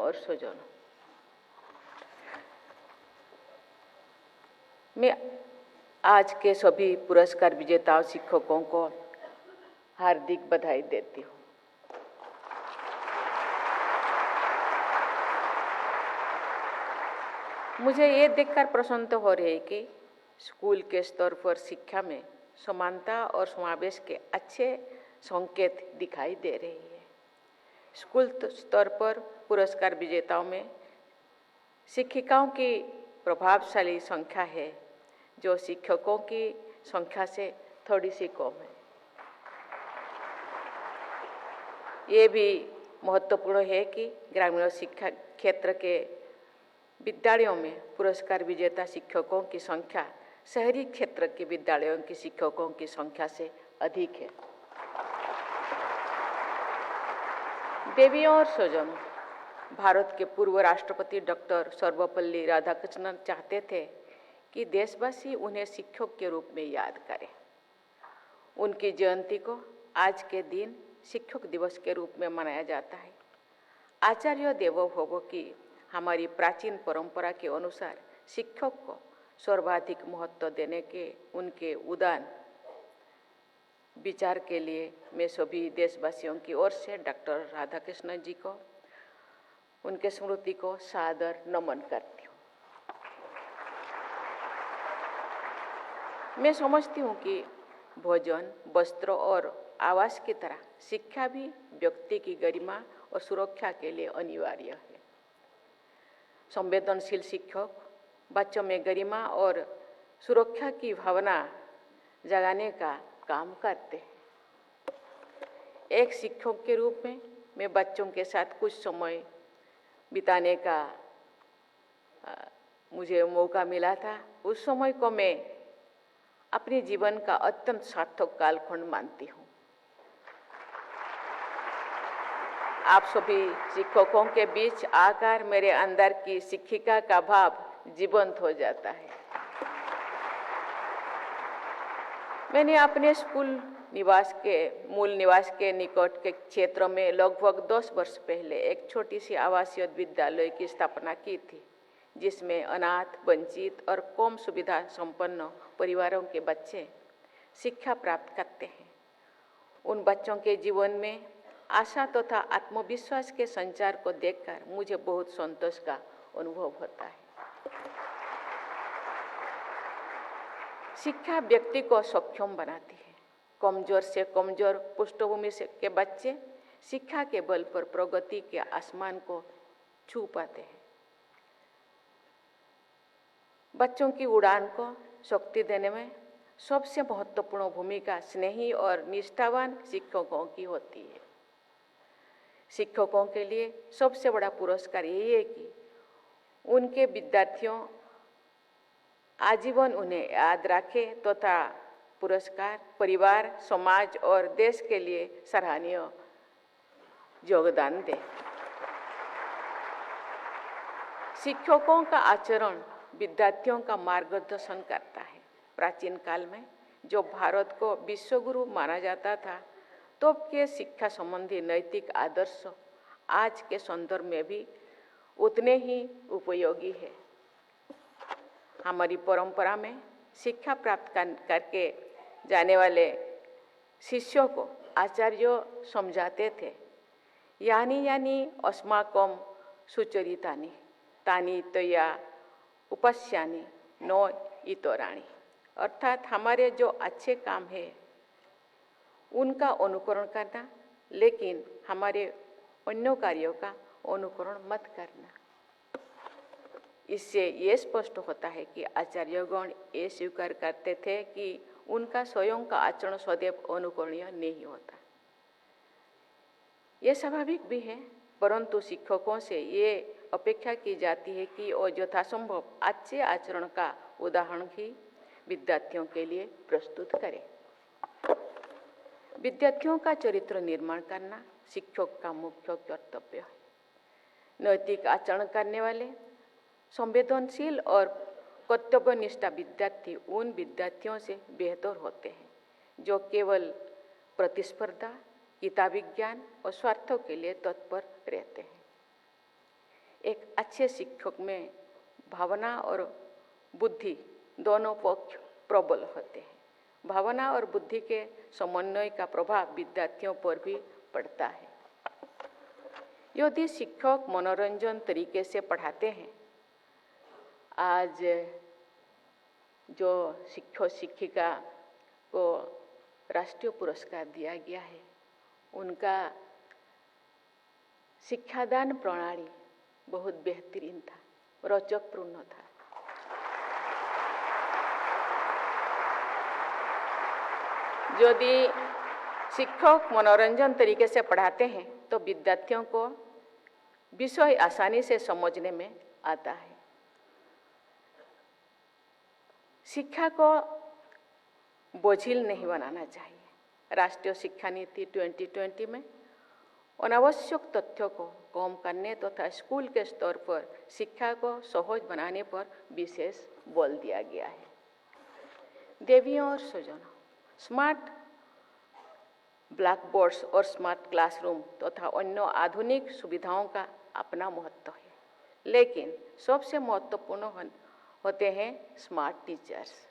और स्वजनों, मैं आज के सभी पुरस्कार विजेताओं शिक्षकों को हार्दिक बधाई देती हूँ। मुझे ये देखकर प्रसन्नता हो रही है कि स्कूल के स्तर पर शिक्षा में समानता और समावेश के अच्छे संकेत दिखाई दे रही है। स्कूल स्तर पर पुरस्कार विजेताओं में शिक्षिकाओं की प्रभावशाली संख्या है, जो शिक्षकों की संख्या से थोड़ी सी कम है। ये भी महत्वपूर्ण है कि ग्रामीण शिक्षा क्षेत्र के विद्यालयों में पुरस्कार विजेता शिक्षकों की संख्या शहरी क्षेत्र के विद्यालयों के शिक्षकों की संख्या से अधिक है। देवियों और स्वजनों, भारत के पूर्व राष्ट्रपति डॉक्टर सर्वपल्ली राधाकृष्णन चाहते थे कि देशवासी उन्हें शिक्षक के रूप में याद करें। उनकी जयंती को आज के दिन शिक्षक दिवस के रूप में मनाया जाता है। आचार्य देवो भव की हमारी प्राचीन परंपरा के अनुसार शिक्षक को सर्वाधिक महत्व देने के उनके उदार विचार के लिए मैं सभी देशवासियों की ओर से डॉक्टर राधाकृष्णन जी को, उनके स्मृति को सादर नमन करती हूँ। मैं समझती हूँ कि भोजन, वस्त्र और आवास की तरह शिक्षा भी व्यक्ति की गरिमा और सुरक्षा के लिए अनिवार्य है। संवेदनशील शिक्षक बच्चों में गरिमा और सुरक्षा की भावना जगाने का काम करते हैं। एक शिक्षक के रूप में मैं बच्चों के साथ कुछ समय बिताने का मुझे मौका मिला था। उस समय को मैं अपने जीवन का अत्यंत सार्थक कालखंड मानती हूँ। आप सभी शिक्षकों के बीच आकर मेरे अंदर की शिक्षिका का भाव जीवंत हो जाता है। मैंने अपने स्कूल मूल निवास के निकट के क्षेत्र में लगभग 10 वर्ष पहले एक छोटी सी आवासीय विद्यालय की स्थापना की थी, जिसमें अनाथ, वंचित और कम सुविधा संपन्न परिवारों के बच्चे शिक्षा प्राप्त करते हैं। उन बच्चों के जीवन में आशा तथा आत्मविश्वास के संचार को देखकर मुझे बहुत संतोष का अनुभव होता है। शिक्षा व्यक्ति को सक्षम बनाती है। कमजोर से कमजोर पृष्ठभूमि से के बच्चे शिक्षा के बल पर प्रगति के आसमान को छू पाते हैं। बच्चों की उड़ान को शक्ति देने में सबसे महत्वपूर्ण भूमिका स्नेही और निष्ठावान शिक्षकों की होती है। शिक्षकों के लिए सबसे बड़ा पुरस्कार यही है कि उनके विद्यार्थियों आजीवन उन्हें याद रखे तथा पुरस्कार परिवार, समाज और देश के लिए सराहनीय योगदान दे। शिक्षकों का आचरण विद्यार्थियों का मार्गदर्शन करता है। प्राचीन काल में जो भारत को विश्वगुरु माना जाता था, तो के शिक्षा संबंधी नैतिक आदर्श आज के संदर्भ में भी उतने ही उपयोगी है। हमारी परंपरा में शिक्षा प्राप्त करके जाने वाले शिष्यों को आचार्य समझाते थे, यानी अस्माकं सुचरितानि तानि त्वया उपस्यानि नो इतराणि, अर्थात हमारे जो अच्छे काम है उनका अनुकरण करना, लेकिन हमारे अन्य कार्यों का अनुकरण मत करना। इससे ये स्पष्ट होता है कि आचार्यगण ये स्वीकार करते थे कि उनका स्वयं का आचरण सदैव अनुकरणीय नहीं होता। ये स्वाभाविक भी है, परंतु शिक्षकों से ये अपेक्षा की जाती है कि वो यथासंभव अच्छे आचरण का उदाहरण ही विद्यार्थियों के लिए प्रस्तुत करें। विद्यार्थियों का चरित्र निर्माण करना शिक्षक का मुख्य कर्तव्य है। नैतिक आचरण करने वाले, संवेदनशील और कर्तव्यनिष्ठ विद्यार्थी उन विद्यार्थियों से बेहतर होते हैं जो केवल प्रतिस्पर्धा, किताबी ज्ञान और स्वार्थों के लिए तत्पर रहते हैं। एक अच्छे शिक्षक में भावना और बुद्धि दोनों पक्ष प्रबल होते हैं। भावना और बुद्धि के समन्वय का प्रभाव विद्यार्थियों पर भी पड़ता है। यदि शिक्षक मनोरंजन तरीके से पढ़ाते हैं, आज जो शिक्षक शिक्षिका को राष्ट्रीय पुरस्कार दिया गया है, उनका शिक्षादान प्रणाली बहुत बेहतरीन था, रोचकपूर्ण था। यदि शिक्षक मनोरंजन तरीके से पढ़ाते हैं तो विद्यार्थियों को विषय आसानी से समझने में आता है। शिक्षा को बोझिल नहीं बनाना चाहिए। राष्ट्रीय शिक्षा नीति 2020 में अनावश्यक तथ्यों को कम करने तथा स्कूल के स्तर पर शिक्षा को सहज बनाने पर विशेष बल दिया गया है। देवियों और स्वजनों, स्मार्ट ब्लैक बोर्ड्स और स्मार्ट क्लासरूम तथा अन्य आधुनिक सुविधाओं का अपना महत्व है, लेकिन सबसे महत्वपूर्ण होते हैं स्मार्ट टीचर्स।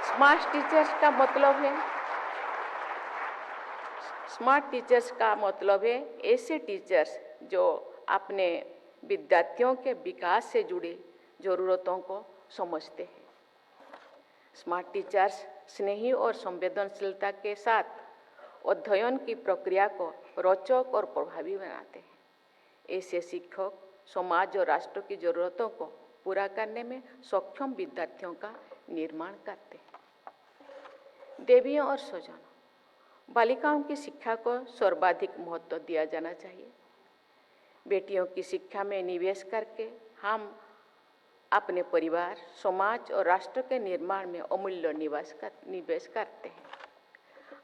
स्मार्ट टीचर्स का मतलब है ऐसे टीचर्स जो अपने विद्यार्थियों के विकास से जुड़ी जरूरतों को समझते हैं। स्मार्ट टीचर्स स्नेही और संवेदनशीलता के साथ अध्ययन की प्रक्रिया को रोचक और प्रभावी बनाते हैं। ऐसे शिक्षक समाज और राष्ट्र की जरूरतों को पूरा करने में सक्षम विद्यार्थियों का निर्माण करते हैं। देवियों और स्वजनों, बालिकाओं की शिक्षा को सर्वाधिक महत्व दिया जाना चाहिए। बेटियों की शिक्षा में निवेश करके हम अपने परिवार, समाज और राष्ट्र के निर्माण में अमूल्य निवेश करते हैं।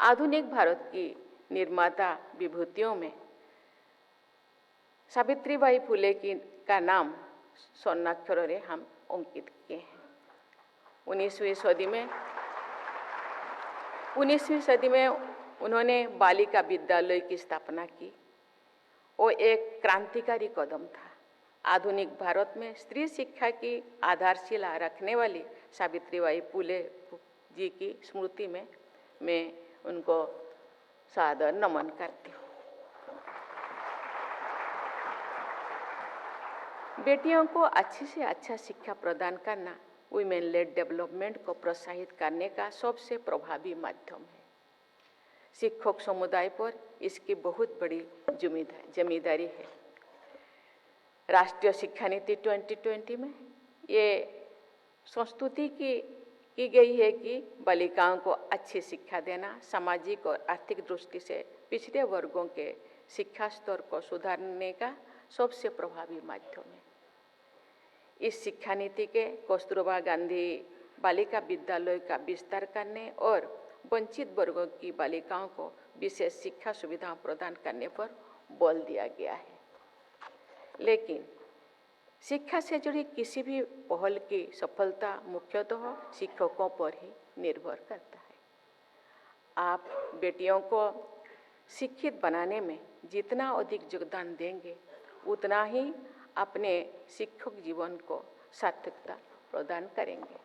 आधुनिक भारत की निर्माता विभूतियों में सावित्रीबाई फुले का नाम स्वर्णाक्षरों से हम अंकित किए हैं। 19वीं सदी में उन्होंने बालिका विद्यालय की स्थापना की। वो एक क्रांतिकारी कदम था। आधुनिक भारत में स्त्री शिक्षा की आधारशिला रखने वाली सावित्रीबाई फुले जी की स्मृति में मैं उनको सादर नमन करती हूँ। बेटियों को अच्छी से अच्छा शिक्षा प्रदान करना वुमेन लेड डेवलपमेंट को प्रोत्साहित करने का सबसे प्रभावी माध्यम है। शिक्षक समुदाय पर इसकी बहुत बड़ी जिम्मेदारी है। राष्ट्रीय शिक्षा नीति 2020 में ये संस्तुति की गई है कि बालिकाओं को अच्छी शिक्षा देना सामाजिक और आर्थिक दृष्टि से पिछड़े वर्गों के शिक्षा स्तर को सुधारने का सबसे प्रभावी माध्यम है। इस शिक्षा नीति के कस्तूरबा गांधी बालिका विद्यालय का विस्तार करने और वंचित वर्गों की बालिकाओं को विशेष शिक्षा सुविधाएं प्रदान करने पर बल दिया गया है। लेकिन शिक्षा से जुड़ी किसी भी पहल की सफलता मुख्यतः शिक्षकों पर ही निर्भर करता है। आप बेटियों को शिक्षित बनाने में जितना अधिक योगदान देंगे, उतना ही अपने शिक्षक जीवन को सार्थकता प्रदान करेंगे।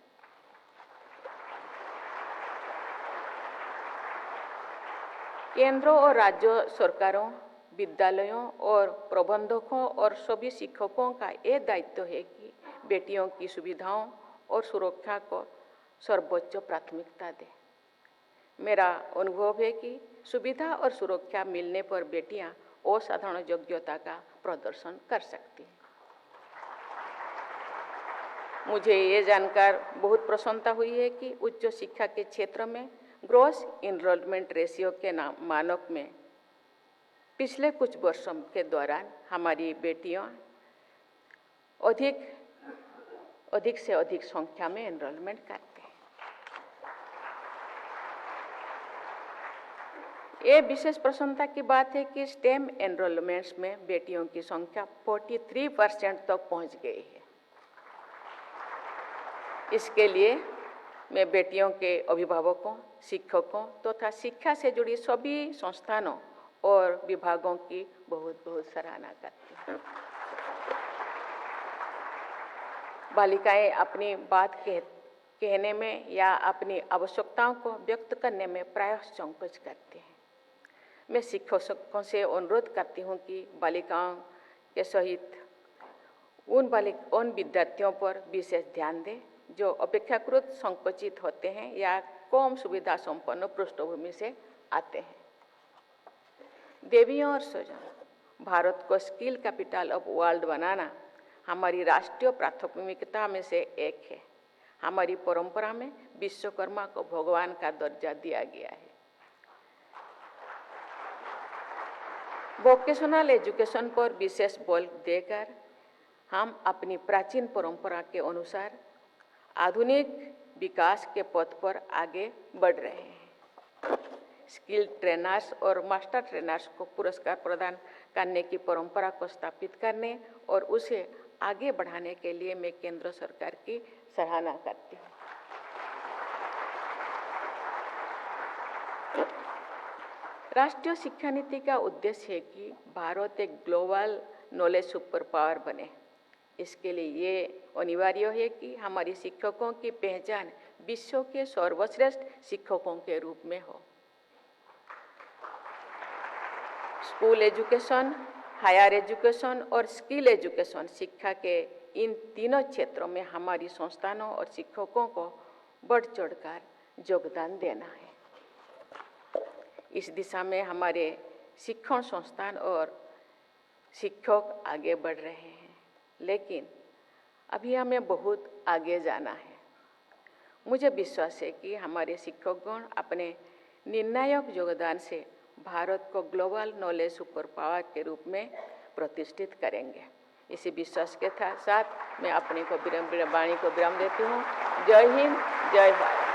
केंद्र और राज्य सरकारों, विद्यालयों और प्रबंधकों और सभी शिक्षकों का ये दायित्व है कि बेटियों की सुविधाओं और सुरक्षा को सर्वोच्च प्राथमिकता दें। मेरा अनुभव है कि सुविधा और सुरक्षा मिलने पर बेटियां असाधारण योग्यता का प्रदर्शन कर सकती हैं। मुझे ये जानकर बहुत प्रसन्नता हुई है कि उच्च शिक्षा के क्षेत्र में ग्रॉस इनरोलमेंट रेशियो के मानक में पिछले कुछ वर्षों के दौरान हमारी बेटियां अधिक से अधिक संख्या में एनरोलमेंट करते हैं। ये विशेष प्रसन्नता की बात है कि स्टेम एनरोलमेंट्स में बेटियों की संख्या 43% तक पहुंच गई है। इसके लिए मैं बेटियों के अभिभावकों, शिक्षकों तथा शिक्षा से जुड़ी सभी संस्थानों और विभागों की बहुत बहुत सराहना करती हूँ। बालिकाएं अपनी बात कहने में या अपनी आवश्यकताओं को व्यक्त करने में प्रायः संकोच करती हैं। मैं शिक्षकों से अनुरोध करती हूँ कि बालिकाओं के सहित उन विद्यार्थियों पर विशेष ध्यान दें जो अपेक्षाकृत संकुचित होते हैं या कम सुविधा संपन्न पृष्ठभूमि से आते हैं। देवियों और स्वजन, भारत को स्किल कैपिटल ऑफ वर्ल्ड बनाना हमारी राष्ट्रीय प्राथमिकता में से एक है। हमारी परंपरा में विश्वकर्मा को भगवान का दर्जा दिया गया है। वोकेशनल एजुकेशन पर विशेष बल देकर हम अपनी प्राचीन परंपरा के अनुसार आधुनिक विकास के पथ पर आगे बढ़ रहे हैं। स्किल ट्रेनर्स और मास्टर ट्रेनर्स को पुरस्कार प्रदान करने की परंपरा को स्थापित करने और उसे आगे बढ़ाने के लिए मैं केंद्र सरकार की सराहना करती हूँ। राष्ट्रीय शिक्षा नीति का उद्देश्य है कि भारत एक ग्लोबल नॉलेज सुपर पावर बने। इसके लिए ये अनिवार्य है कि हमारे शिक्षकों की पहचान विश्व के सर्वश्रेष्ठ शिक्षकों के रूप में हो। स्कूल एजुकेशन, हायर एजुकेशन और स्किल एजुकेशन शिक्षा के इन तीनों क्षेत्रों में हमारी संस्थानों और शिक्षकों को बढ़ चढ़कर योगदान देना है। इस दिशा में हमारे शिक्षण संस्थान और शिक्षक आगे बढ़ रहे हैं, लेकिन अभी हमें बहुत आगे जाना है। मुझे विश्वास है कि हमारे शिक्षकगण अपने निर्णायक योगदान से भारत को ग्लोबल नॉलेज सुपर पावर के रूप में प्रतिष्ठित करेंगे। इसी विश्वास के साथ मैं अपनी वाणी को विराम देती हूँ। जय हिंद, जय भारत।